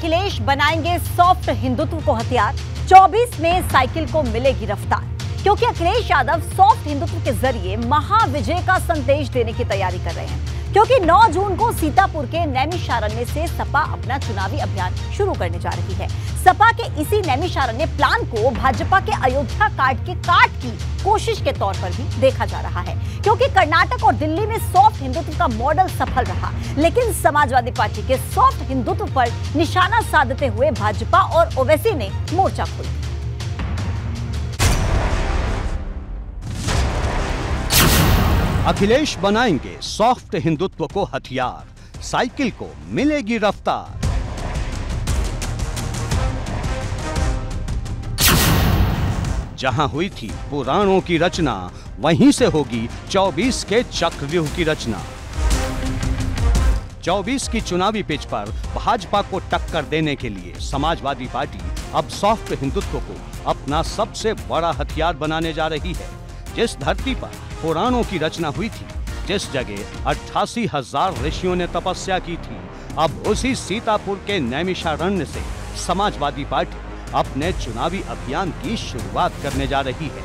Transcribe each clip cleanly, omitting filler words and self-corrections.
अखिलेश बनाएंगे सॉफ्ट हिंदुत्व को हथियार। 24 में साइकिल को मिलेगी रफ्तार, क्योंकि अखिलेश यादव सॉफ्ट हिंदुत्व के जरिए महाविजय का संदेश देने की तैयारी कर रहे हैं। क्योंकि 9 जून को सीतापुर के नैमिषारण्य से सपा अपना चुनावी अभियान शुरू करने जा रही है। सपा के इसी नैमिषारण्य प्लान को भाजपा के अयोध्या काट की कोशिश के तौर पर भी देखा जा रहा है, क्योंकि कर्नाटक और दिल्ली में सॉफ्ट हिंदुत्व का मॉडल सफल रहा, लेकिन समाजवादी पार्टी के सॉफ्ट हिंदुत्व पर निशाना साधते हुए भाजपा और ओवैसी ने मोर्चा खोला। अखिलेश बनाएंगे सॉफ्ट हिंदुत्व को हथियार, साइकिल को मिलेगी रफ्तार। जहां हुई थी पुराणों की रचना, वहीं से होगी 24 के चक्रव्यूह की रचना। 24 की चुनावी पिच पर भाजपा को टक्कर देने के लिए समाजवादी पार्टी अब सॉफ्ट हिंदुत्व को अपना सबसे बड़ा हथियार बनाने जा रही है। जिस धरती पर पुराणों की रचना हुई थी, जिस जगह 88,000 ऋषियों ने तपस्या की थी, अब उसी सीतापुर के नैमिषारण्य से समाजवादी पार्टी अपने चुनावी अभियान की शुरुआत करने जा रही है।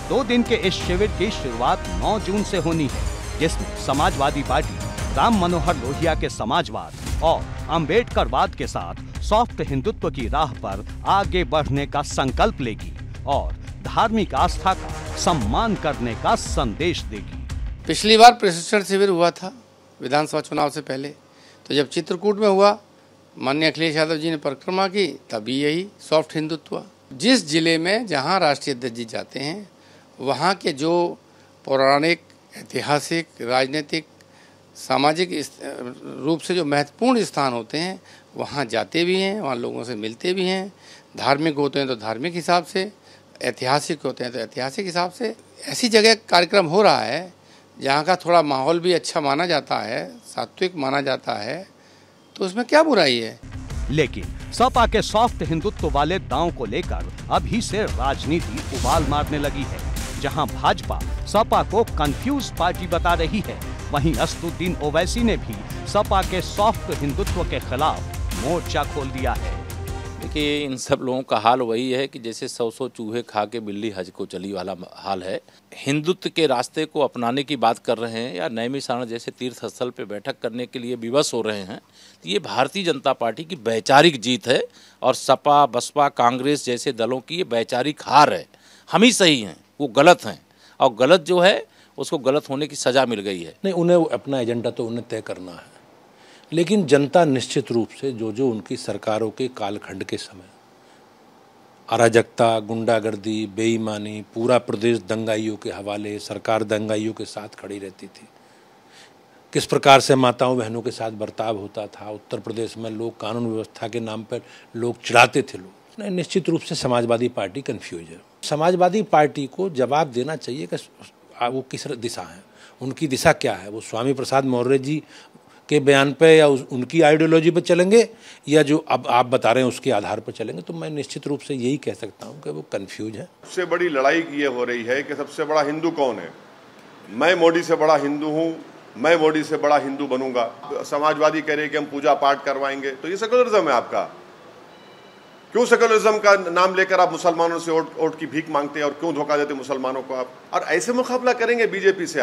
2 दिन के इस शिविर की शुरुआत 9 जून से होनी है, जिसमें समाजवादी पार्टी राम मनोहर लोहिया के समाजवाद और अंबेडकरवाद के साथ सॉफ्ट हिंदुत्व की राह पर आगे बढ़ने का संकल्प लेगी और धार्मिक आस्था का सम्मान करने का संदेश देगी। पिछली बार प्रशिक्षण शिविर हुआ था विधानसभा चुनाव से पहले, तो जब चित्रकूट में हुआ, माननीय अखिलेश यादव जी ने परिक्रमा की, तभी यही सॉफ्ट हिंदुत्व। जिस जिले में जहां राष्ट्रीय अध्यक्ष जी जाते हैं, वहां के जो पौराणिक, ऐतिहासिक, राजनीतिक, सामाजिक रूप से जो महत्वपूर्ण स्थान होते हैं, वहां जाते भी हैं, वहां लोगों से मिलते भी हैं। धार्मिक होते हैं तो धार्मिक हिसाब से, ऐतिहासिक होते हैं तो ऐतिहासिक हिसाब से। ऐसी जगह कार्यक्रम हो रहा है जहाँ का थोड़ा माहौल भी अच्छा माना जाता है, सात्विक माना जाता है, तो उसमें क्या बुराई है। लेकिन सपा के सॉफ्ट हिंदुत्व वाले दांव को लेकर अभी से राजनीति उबाल मारने लगी है। जहां भाजपा सपा को कंफ्यूज पार्टी बता रही है, वहीं असदुद्दीन ओवैसी ने भी सपा के सॉफ्ट हिंदुत्व के खिलाफ मोर्चा खोल दिया है। देखिए, इन सब लोगों का हाल वही है कि जैसे 100 चूहे खा के बिल्ली हज को चली वाला हाल है। हिंदुत्व के रास्ते को अपनाने की बात कर रहे हैं या नैमिषारण्य जैसे तीर्थ स्थल पे बैठक करने के लिए विवश हो रहे हैं, तो ये भारतीय जनता पार्टी की वैचारिक जीत है और सपा, बसपा, कांग्रेस जैसे दलों की ये वैचारिक हार है। हम ही सही हैं, वो गलत हैं, और गलत जो है उसको गलत होने की सज़ा मिल गई है। नहीं, उन्हें अपना एजेंडा तो उन्हें तय करना है, लेकिन जनता निश्चित रूप से जो उनकी सरकारों के कालखंड के समय अराजकता, गुंडागर्दी, बेईमानी, पूरा प्रदेश दंगाइयों के हवाले, सरकार दंगाइयों के साथ खड़ी रहती थी, किस प्रकार से माताओं बहनों के साथ बर्ताव होता था। उत्तर प्रदेश में लोग कानून व्यवस्था के नाम पर लोग चिढ़ाते थे लोग। निश्चित रूप से समाजवादी पार्टी कन्फ्यूज है। समाजवादी पार्टी को जवाब देना चाहिए कि वो किस दिशा है, उनकी दिशा क्या है। वो स्वामी प्रसाद मौर्य जी के बयान पे या उनकी आइडियोलॉजी पर चलेंगे, या जो अब आप बता रहे हैं उसके आधार पर चलेंगे। तो मैं निश्चित रूप से यही कह सकता हूं कि वो कंफ्यूज है। सबसे बड़ी लड़ाई ये हो रही है कि सबसे बड़ा हिंदू कौन है। मैं मोदी से बड़ा हिंदू हूं, मैं मोदी से बड़ा हिंदू बनूंगा। समाजवादी कह रहे हैं कि हम पूजा पाठ करवाएंगे, तो ये सेकुलरिज्म है आपका। क्यों सेकुलरिज्म का नाम लेकर आप मुसलमानों से वोट की भीख मांगते हैं और क्यों धोखा देते मुसलमानों को आप। और ऐसे मुकाबला करेंगे बीजेपी से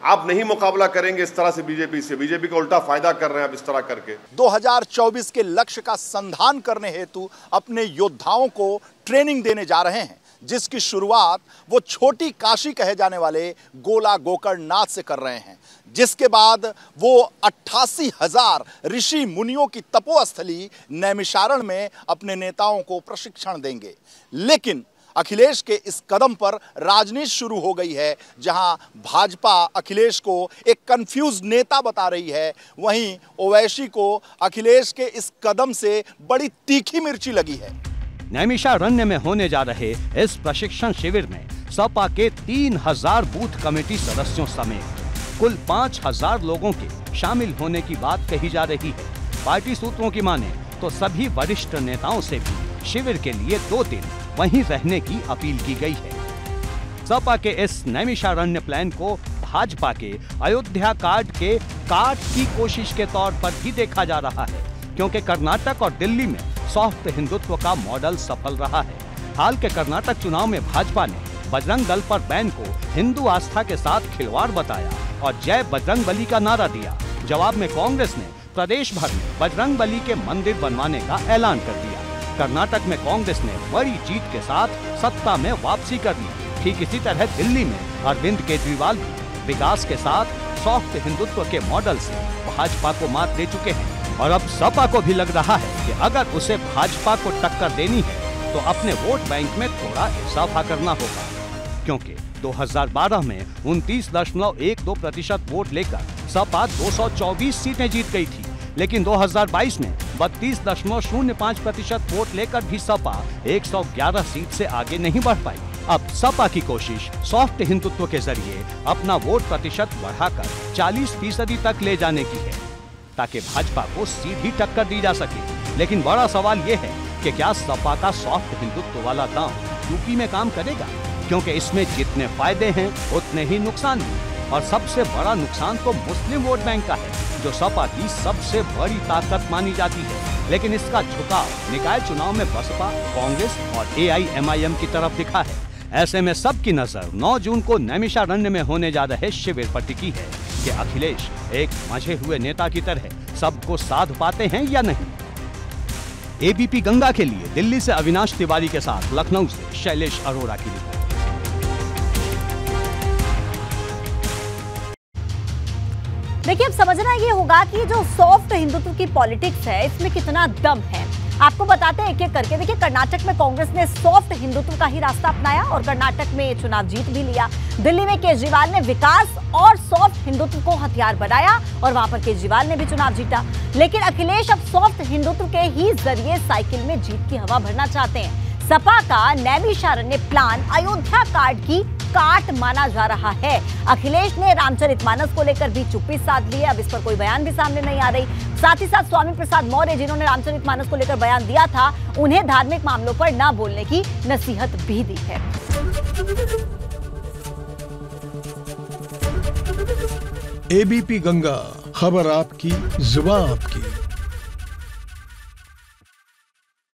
आप नहीं मुकाबला करेंगे इस तरह से बीजेपी से। बीजेपी का उल्टा फायदा कर रहे हैं आप इस तरह करके। 2024 के लक्ष्य का संधान करने हेतु अपने योद्धाओं को ट्रेनिंग देने जा रहे हैं, जिसकी शुरुआत वो छोटी काशी कहे जाने वाले गोला गोकर्णनाथ से कर रहे हैं, जिसके बाद वो 88,000 ऋषि मुनियों की तपोस्थली नैमिषारण्य में अपने नेताओं को प्रशिक्षण देंगे। लेकिन अखिलेश के इस कदम पर राजनीति शुरू हो गई है। जहां भाजपा अखिलेश को एक कंफ्यूज नेता बता रही है, वहीं ओवैसी को अखिलेश के इस कदम से बड़ी तीखी मिर्ची लगी है। नैमिषारण्य में होने जा रहे इस प्रशिक्षण शिविर में सपा के 3,000 बूथ कमेटी सदस्यों समेत कुल 5,000 लोगों के शामिल होने की बात कही जा रही है। पार्टी सूत्रों की माने तो सभी वरिष्ठ नेताओं से भी शिविर के लिए 2 दिन वहीं रहने की अपील की गई है। सपा के इस नैमिषारण्य प्लान को भाजपा के अयोध्या काट की कोशिश के तौर पर भी देखा जा रहा है, क्योंकि कर्नाटक और दिल्ली में सॉफ्ट हिंदुत्व का मॉडल सफल रहा है। हाल के कर्नाटक चुनाव में भाजपा ने बजरंग दल पर बैन को हिंदू आस्था के साथ खिलवाड़ बताया और जय बजरंग बली का नारा दिया। जवाब में कांग्रेस ने प्रदेश भर में बजरंग बली के मंदिर बनवाने का ऐलान कर दिया। कर्नाटक में कांग्रेस ने बड़ी जीत के साथ सत्ता में वापसी कर ली। ठीक इसी तरह दिल्ली में अरविंद केजरीवाल भी विकास के साथ सॉफ्ट हिंदुत्व के मॉडल से भाजपा को मात दे चुके हैं और अब सपा को भी लग रहा है कि अगर उसे भाजपा को टक्कर देनी है तो अपने वोट बैंक में थोड़ा इजाफा करना होगा, क्योंकि 2012 में 29.12% वोट लेकर सपा 224 सीटें जीत गई थी, लेकिन 2022 में 32.05% वोट लेकर भी सपा 111 सीट से आगे नहीं बढ़ पाई। अब सपा की कोशिश सॉफ्ट हिंदुत्व के जरिए अपना वोट प्रतिशत बढ़ाकर 40% तक ले जाने की है, ताकि भाजपा को सीधी टक्कर दी जा सके। लेकिन बड़ा सवाल ये है कि क्या सपा का सॉफ्ट हिंदुत्व वाला दांव यूपी में काम करेगा, क्योंकि इसमें जितने फायदे हैं उतने ही नुकसान भी, और सबसे बड़ा नुकसान तो मुस्लिम वोट बैंक का है, जो सपा की सबसे बड़ी ताकत मानी जाती है। लेकिन इसका झुकाव निकाय चुनाव में बसपा, कांग्रेस और AIMIM की तरफ दिखा है। ऐसे में सबकी नजर 9 जून को नैमिषारण्य में होने जा रहे शिविर पर टिकी है कि अखिलेश एक मंझे हुए नेता की तरह सबको साध पाते हैं या नहीं। ABP गंगा के लिए दिल्ली से अविनाश तिवारी के साथ लखनऊ से शैलेश अरोड़ा की रिपोर्ट। देखिए, अब समझना ये होगा कि जो सॉफ्ट हिंदुत्व की पॉलिटिक्स है इसमें कितना दम है। आपको बताते हैं एक एक करके। देखिए, कर्नाटक में कांग्रेस ने सॉफ्ट हिंदुत्व का ही रास्ता अपनाया और कर्नाटक में चुनाव जीत भी लिया। दिल्ली में केजरीवाल ने विकास और सॉफ्ट हिंदुत्व को हथियार बनाया और वहां पर केजरीवाल ने भी चुनाव जीता। लेकिन अखिलेश अब सॉफ्ट हिंदुत्व के ही जरिए साइकिल में जीत की हवा भरना चाहते हैं। सपा का नैमिषारण्य प्लान अयोध्या कार्ड की काट माना जा रहा है। अखिलेश ने रामचरितमानस को लेकर भी चुप्पी साध ली है। अब इस पर कोई बयान भी सामने नहीं आ रही। साथ ही साथ स्वामी प्रसाद मौर्य, जिन्होंने रामचरितमानस को लेकर बयान दिया था, उन्हें धार्मिक मामलों पर न बोलने की नसीहत भी दी है। ABP गंगा, खबर आपकी, जुबान आपकी।